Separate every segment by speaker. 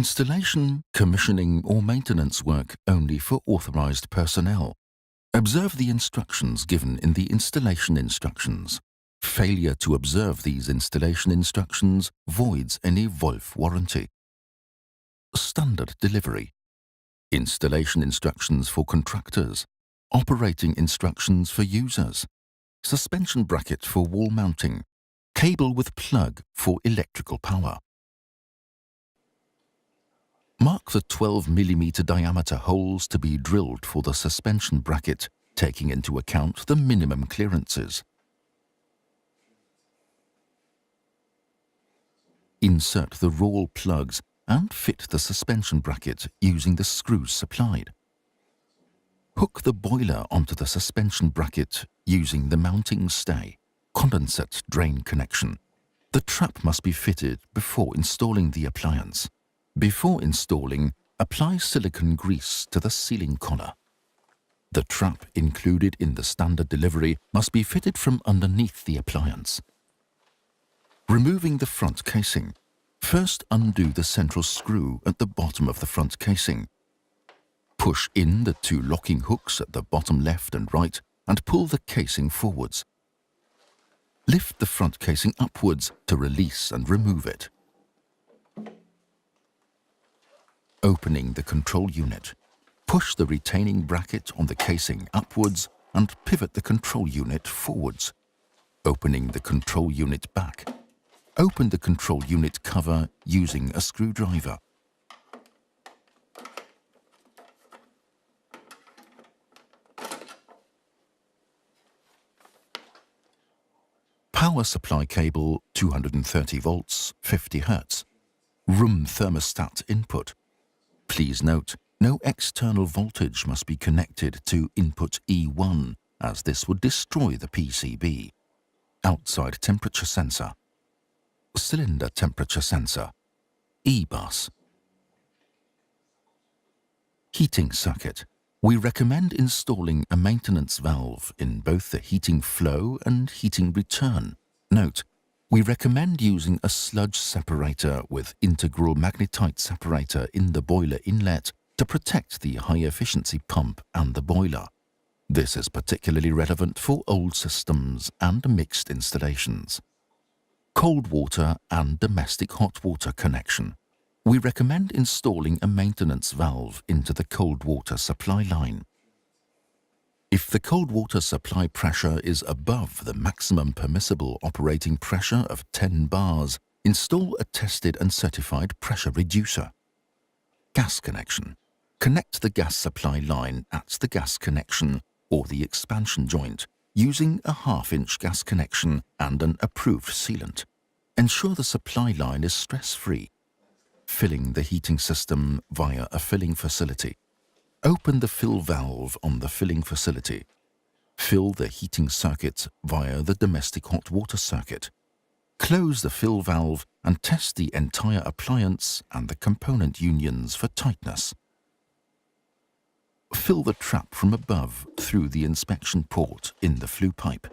Speaker 1: Installation, commissioning or maintenance work only for authorized personnel. Observe the instructions given in the installation instructions. Failure to observe these installation instructions voids any Wolf warranty. Standard delivery. Installation instructions for contractors. Operating instructions for users. Suspension bracket for wall mounting. Cable with plug for electrical power. Mark the 12 mm diameter holes to be drilled for the suspension bracket, taking into account the minimum clearances. Insert the raw plugs and fit the suspension bracket using the screws supplied. Hook the boiler onto the suspension bracket using the mounting stay, condensate drain connection. The trap must be fitted before installing the appliance. Before installing, apply silicone grease to the sealing collar. The trap included in the standard delivery must be fitted from underneath the appliance. Removing the front casing. First undo the central screw at the bottom of the front casing. Push in the two locking hooks at the bottom left and right and pull the casing forwards. Lift the front casing upwards to release and remove it. Opening the control unit. Push the retaining bracket on the casing upwards and pivot the control unit forwards. Opening the control unit back. Open the control unit cover using a screwdriver. Power supply cable 230 volts, 50 Hz. Room thermostat input. Please note, no external voltage must be connected to input E1, as this would destroy the PCB. Outside temperature sensor. Cylinder temperature sensor. E-bus. Heating circuit. We recommend installing a maintenance valve in both the heating flow and heating return. Note, we recommend using a sludge separator with integral magnetite separator in the boiler inlet to protect the high-efficiency pump and the boiler. This is particularly relevant for old systems and mixed installations. Cold water and domestic hot water connection. We recommend installing a maintenance valve into the cold water supply line. If the cold water supply pressure is above the maximum permissible operating pressure of 10 bars, install a tested and certified pressure reducer. Gas connection. Connect the gas supply line at the gas connection or the expansion joint using a 1/2-inch gas connection and an approved sealant. Ensure the supply line is stress-free. Filling the heating system via a filling facility. Open the fill valve on the filling facility. Fill the heating circuit via the domestic hot water circuit. Close the fill valve and test the entire appliance and the component unions for tightness. Fill the trap from above through the inspection port in the flue pipe.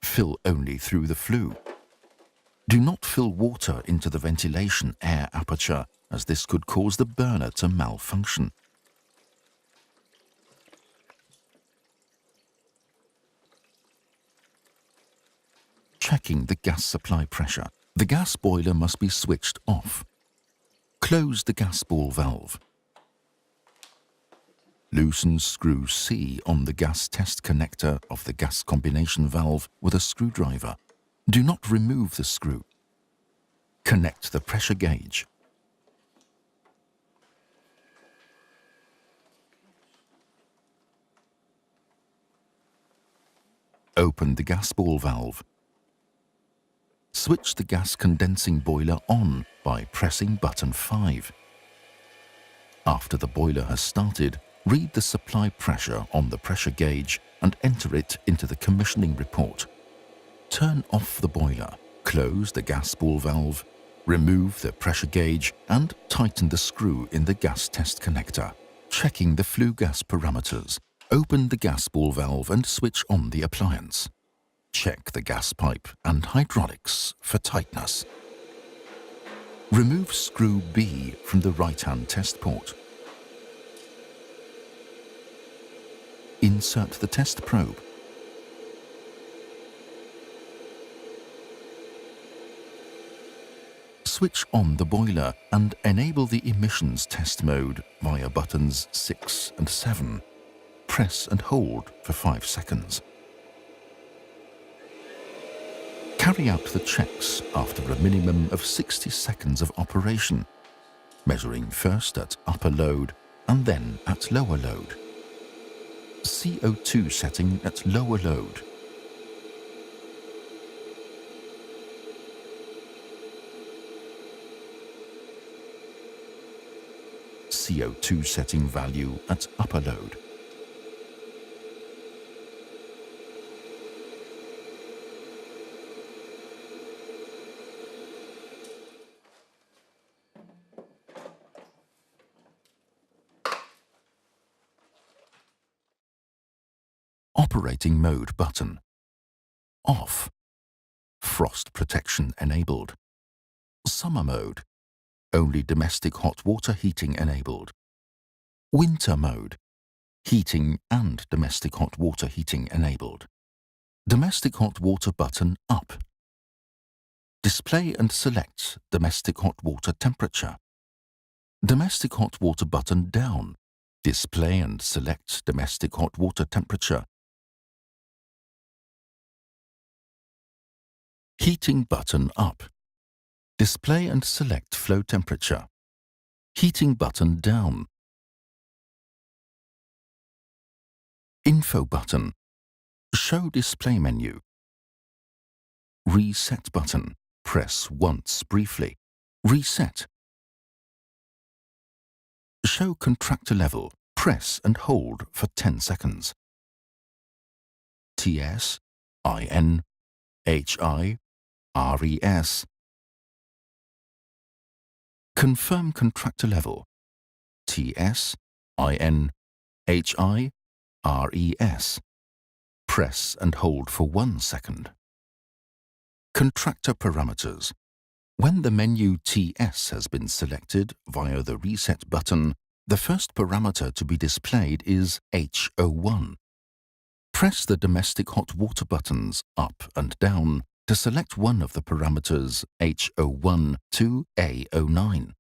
Speaker 1: Fill only through the flue. Do not fill water into the ventilation air aperture, as this could cause the burner to malfunction. Checking the gas supply pressure. The gas boiler must be switched off. Close the gas ball valve. Loosen screw C on the gas test connector of the gas combination valve with a screwdriver. Do not remove the screw. Connect the pressure gauge. Open the gas ball valve. Switch the gas condensing boiler on by pressing button 5. After the boiler has started, read the supply pressure on the pressure gauge and enter it into the commissioning report. Turn off the boiler, close the gas ball valve, remove the pressure gauge and tighten the screw in the gas test connector. Checking the flue gas parameters. Open the gas ball valve and switch on the appliance. Check the gas pipe and hydraulics for tightness. Remove screw B from the right-hand test port. Insert the test probe. Switch on the boiler and enable the emissions test mode via buttons 6 and 7. Press and hold for 5 seconds. Carry out the checks after a minimum of 60 seconds of operation, measuring first at upper load and then at lower load. CO2 setting at lower load. CO2 setting value at upper load. Operating mode button. Off. Frost protection enabled. Summer mode. Only domestic hot water heating enabled. Winter mode. Heating and domestic hot water heating enabled. Domestic hot water button up. Display and select domestic hot water temperature. Domestic hot water button down. Display and select domestic hot water temperature. Heating button up. Display and select flow temperature. Heating button down. Info button. Show display menu. Reset button. Press once briefly. Reset. Show contractor level. Press and hold for 10 seconds. TS, IN, HI, RES. Confirm contractor level. TS, IN, HI, RES. Press and hold for 1 second. Contractor parameters. When the menu TS has been selected via the reset button, the first parameter to be displayed is H01. Press the domestic hot water buttons up and down to select one of the parameters H01 to A09.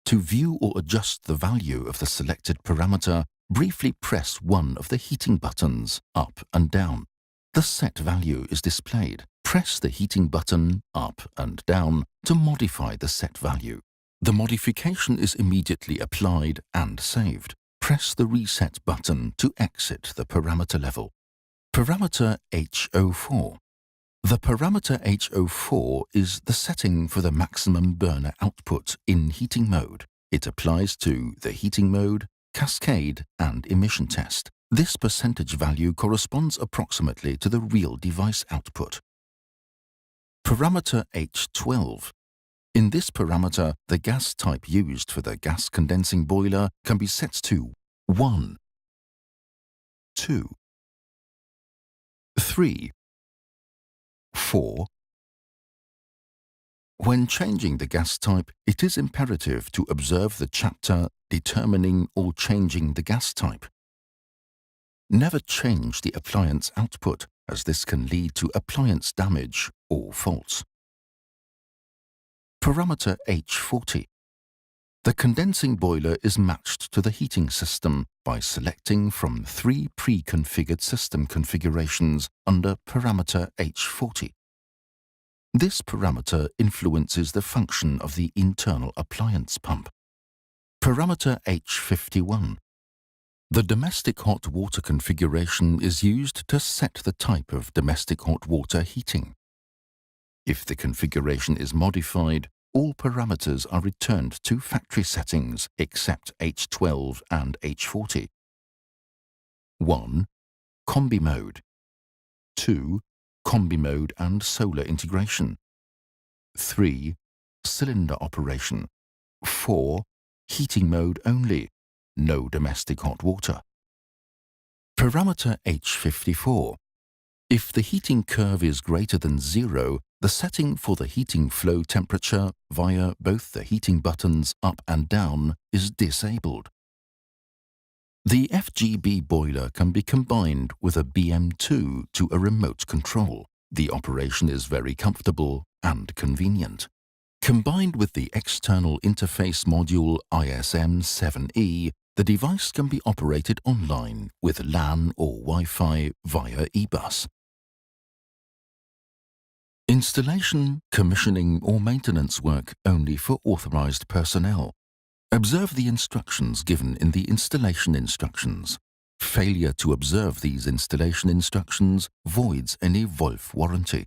Speaker 1: To view or adjust the value of the selected parameter, briefly press one of the heating buttons up and down. The set value is displayed. Press the heating button up and down to modify the set value. The modification is immediately applied and saved. Press the reset button to exit the parameter level. Parameter H04. The parameter H04 is the setting for the maximum burner output in heating mode. It applies to the heating mode, cascade, and emission test. This percentage value corresponds approximately to the real device output. Parameter H12. In this parameter, the gas type used for the gas condensing boiler can be set to 1, 2, 3, 4. When changing the gas type, it is imperative to observe the chapter determining or changing the gas type. Never change the appliance output, as this can lead to appliance damage or faults. Parameter H40. The condensing boiler is matched to the heating system by selecting from 3 pre-configured system configurations under parameter H40. This parameter influences the function of the internal appliance pump. Parameter H51. The domestic hot water configuration is used to set the type of domestic hot water heating. If the configuration is modified, all parameters are returned to factory settings except H12 and H40. 1. Combi mode. 2. Combi mode and solar integration. 3. Cylinder operation. 4. Heating mode only. No domestic hot water. Parameter H54. If the heating curve is greater than 0, the setting for the heating flow temperature via both the heating buttons up and down is disabled. The FGB boiler can be combined with a BM2 to a remote control. The operation is very comfortable and convenient. Combined with the external interface module ISM7E, the device can be operated online with LAN or Wi-Fi via eBus. Installation, commissioning or maintenance work only for authorized personnel. Observe the instructions given in the installation instructions. Failure to observe these installation instructions voids any Wolf warranty.